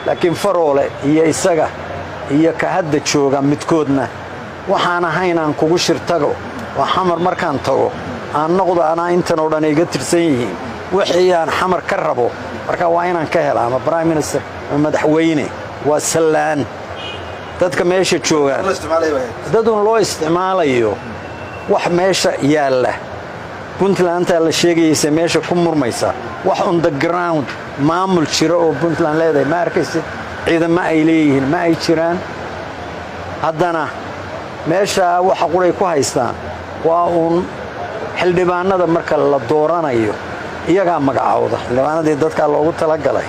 laakiin Faroole iyo isaga iyo ka hadda jooga midkoodna waxaan ahayn aan kugu shirtago waa xamar markaan tago aan noqdo ana intan oo dhan iga tirsan yihiin wixii aan xamar ka rabo marka waa inaan ka helaa ama prime minister ama madaxweyne waa salaan dadka meesha jooga dadun loo isticmaalayo wax meesha yaala Puntland la sheegaysa meesha ku murmaysa wax on the ground maamul jiro oo Puntland leedahay ma arkaysid ciidamo ay leeyihiin ma ay jiraan haddana meesha waxa quray ku haystaan waa xildhibaanada marka la dooranayo iyaga magacaawda xildhibaanadii dadka loogu tala galay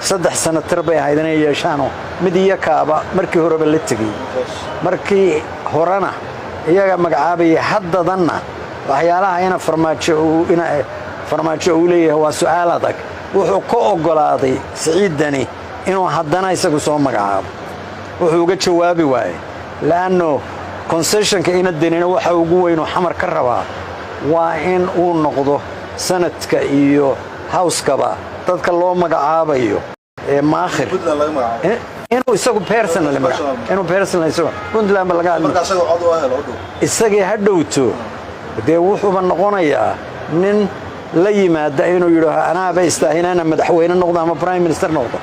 3 sano tarbay haydanay yeeshaano mid iyakaaba markii horeba la tagay markii horana iyaga magacaabay haddadanna waxyaalaha farmaajo uu leeyahay waa su'aal adag wuxuu ka ogolaaday Siciidani inuu haddana isagu soo magacaabo wuxuu uga jawaabi waayay laano concessionka ina deynina waxa ugu weyn oo xamar ka rabaa waa in uu noqdo sanadka iyo house-kaba dadka loo magacaabayo ee maakhir inuu isagu personally inuu personally isagu Puntland laga isagii hadhowto dee wuxuu noqonayaa nin la yimaada inuu yiraahdo anaa baystaahinaana madaxweyne noqdo ama prime minister noqdo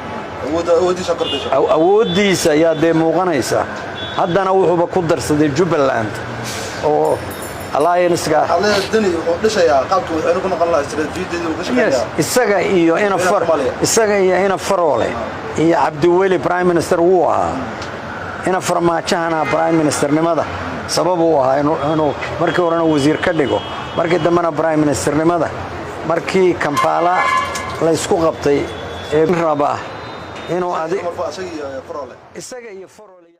awoodiisa ayaa dee muuqanaysa haddana wuxuuba ku darsaday Jubaland oo alliance-ka isaga iyo ina Faroole iyo Cabdiweli prime minister wuu ahaa ina farmaajahana prime ministernimada sabab uu ahaa inuu markii horena wasiir ka dhigo markii dambena prime ministernimada markii Kampala la isku qabtay ee raba inuu isaga iyo Faroole